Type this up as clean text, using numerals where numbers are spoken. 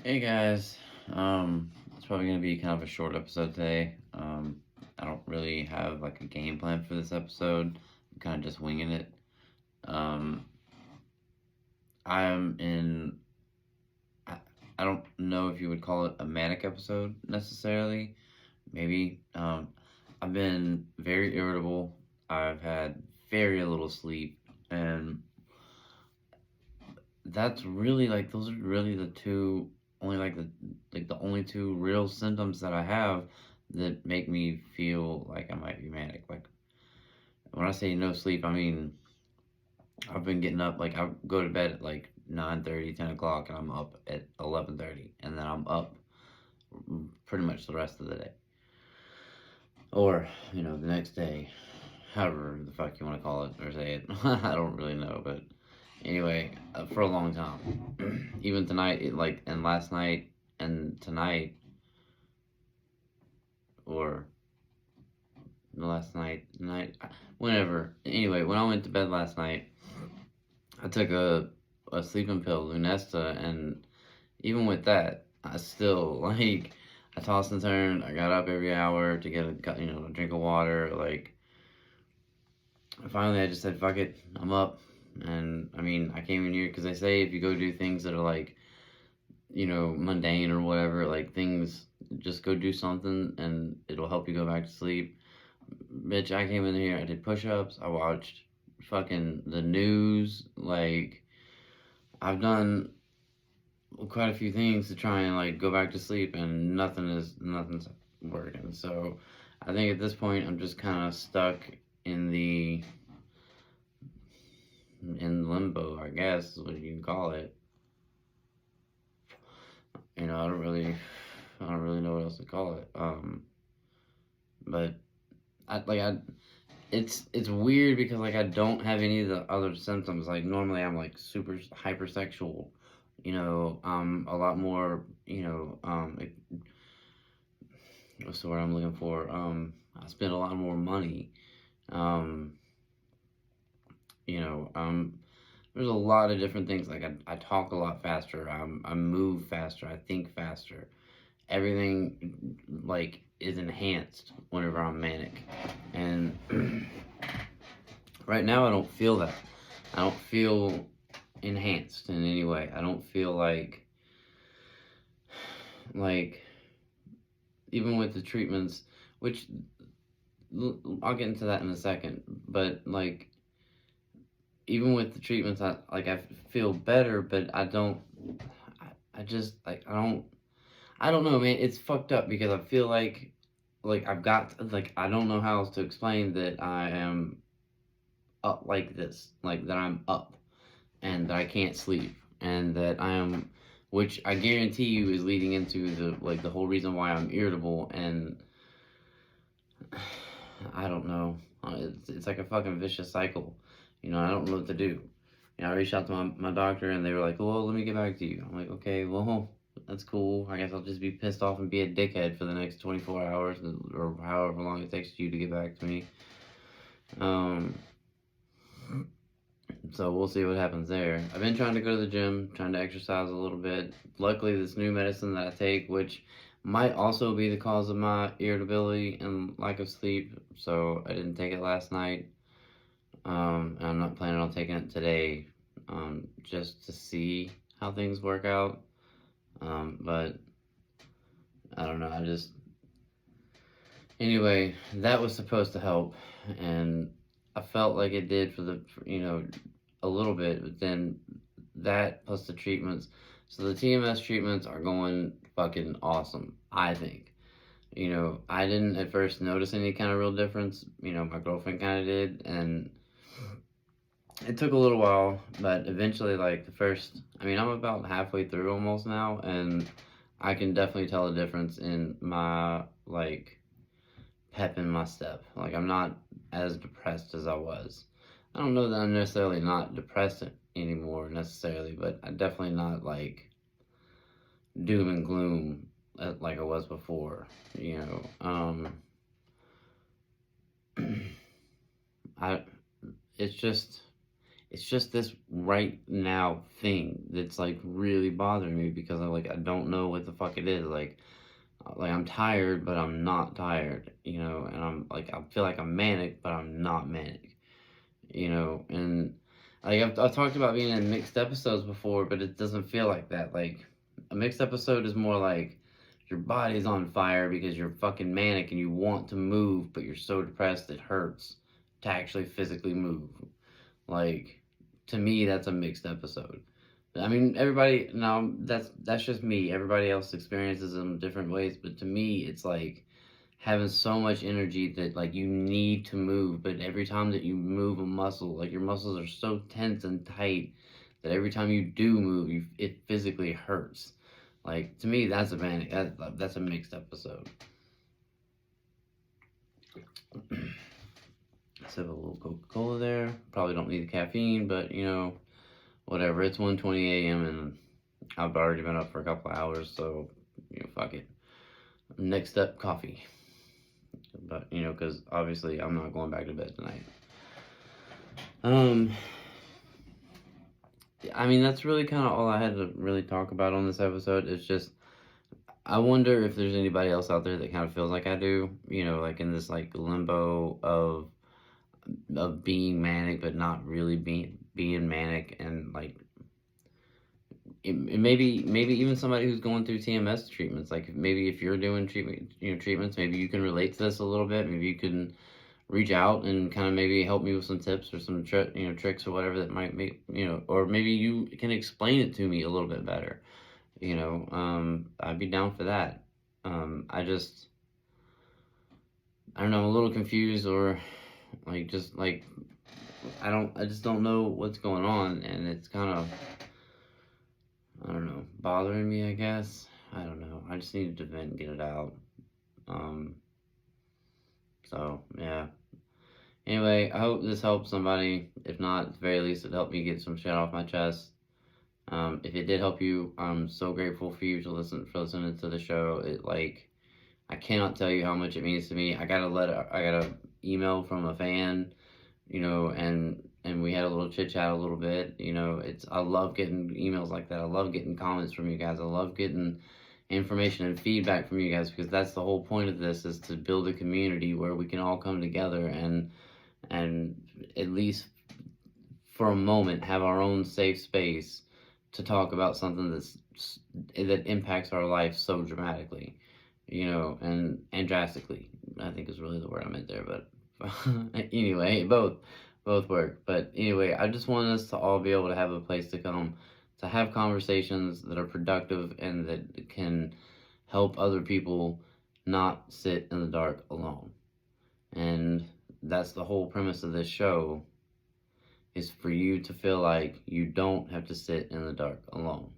Hey guys, it's probably gonna be kind of a short episode today. I don't really have like a game plan for this episode. I'm kind of just winging it. Um, I'm in. I, I don't know if you would call it a manic episode necessarily. Maybe. I've been very irritable. I've had very little sleep, and that's really like those are really the two only the only two real symptoms that I have that make me feel like I might be manic. Like when I say no sleep, I mean I've been getting up like I go to bed at like 9:30, 10 o'clock, and I'm up at 11:30, and then I'm up pretty much the rest of the day, or the next day, however the fuck you want to call it or say it. I don't really know, but anyway, for a long time. Even tonight, and last night and tonight, or last whenever. Anyway, when I went to bed last night, I took a sleeping pill, Lunesta, and even with that, I still I tossed and turned. I got up every hour to get a drink of water. Like finally, I just said, "Fuck it, I'm up." And I mean, I came in here because they say if you go do things that are mundane or whatever, like things, just go do something and it'll help you go back to sleep. Bitch, I came in here, I did push ups, I watched fucking the news. Like, I've done quite a few things to try and go back to sleep, and nothing's working. So, I think at this point, I'm just kind of stuck in in limbo, I guess is what you can call it. I don't really know what else to call it. But I it's weird because I don't have any of the other symptoms. Like normally I'm like super hypersexual, a lot more, what's the word I'm looking for? I spend a lot more money. Um, you know, um, there's a lot of different things. Like I talk a lot faster. I move faster. I think faster. Everything is enhanced whenever I'm manic, and right now I don't feel that. I don't feel enhanced in any way. I don't feel like even with the treatments, which I'll get into that in a second, but even with the treatments, I feel better, but I just I don't know, man. It's fucked up because I feel like I've got I don't know how else to explain that I am up like this, like that I'm up and that I can't sleep and that I am, which I guarantee you is leading into the whole reason why I'm irritable. And I don't know. It's like a fucking vicious cycle. I don't know what to do. I reached out to my doctor and they were like, well, let me get back to you. I'm like, okay, well, that's cool. I guess I'll just be pissed off and be a dickhead for the next 24 hours or however long it takes you to get back to me. Um, so we'll see what happens there. I've been trying to go to the gym, trying to exercise a little bit. Luckily, this new medicine that I take, which might also be the cause of my irritability and lack of sleep, so I didn't take it last night. And I'm not planning on taking it today, just to see how things work out. But I don't know. Anyway, that was supposed to help, and I felt like it did a little bit, but then that plus the treatments. So the TMS treatments are going fucking awesome, I think. I didn't at first notice any kind of real difference. My girlfriend kind of did, and it took a little while, but eventually, I'm about halfway through almost now, and I can definitely tell a difference in my, pep in my step. I'm not as depressed as I was. I don't know that I'm necessarily not depressed anymore, necessarily, but I'm definitely not, doom and gloom like I was before, I, it's just, it's just this right now thing that's like really bothering me because I don't know what the fuck it is. Like I'm tired, but I'm not tired, you know, and I feel like I'm manic, but I'm not manic, you know, and like I've talked about being in mixed episodes before, but it doesn't feel like that. Like a mixed episode is more like your body's on fire because you're fucking manic and you want to move, but you're so depressed it hurts to actually physically move. Like, to me, that's a mixed episode. I mean, everybody, now that's just me. Everybody else experiences them different ways, but to me, it's like having so much energy that like you need to move, but every time that you move a muscle, like your muscles are so tense and tight that every time you do move, it physically hurts. Like to me, that's a manic. That's a mixed episode. Sip a little Coca Cola there. Probably don't need the caffeine, but you know, whatever. It's 1:20 a.m. and I've already been up for a couple hours, so you know, fuck it. Next step, coffee. But you know, because obviously I'm not going back to bed tonight. Um, I mean that's really kind of all I had to really talk about on this episode. It's just I wonder if there's anybody else out there that kind of feels like I do. You know, like in this like limbo of being manic but not really being manic, and like maybe even somebody who's going through TMS treatments, like maybe if you're doing treatments, maybe you can relate to this a little bit. Maybe you can reach out and kind of maybe help me with some tips or some tricks or whatever that might make, or maybe you can explain it to me a little bit better. I'd be down for that. I don't know, I'm a little confused, or like just like I just don't know what's going on, and it's kind of, I don't know, bothering me, I guess. I don't know. I just needed to vent and get it out. Um, so, yeah. Anyway, I hope this helps somebody. If not, at the very least, it helped me get some shit off my chest. If it did help you, I'm so grateful for you for listening to the show. I cannot tell you how much it means to me. I got a email from a fan, and we had a little chit chat a little bit. I love getting emails like that. I love getting comments from you guys. I love getting information and feedback from you guys, because that's the whole point of this, is to build a community where we can all come together and at least for a moment have our own safe space to talk about something that impacts our life so dramatically, and drastically, I think is really the word I meant there, but anyway, both work. But anyway, I just want us to all be able to have a place to come to have conversations that are productive and that can help other people not sit in the dark alone. And that's the whole premise of this show, is for you to feel like you don't have to sit in the dark alone.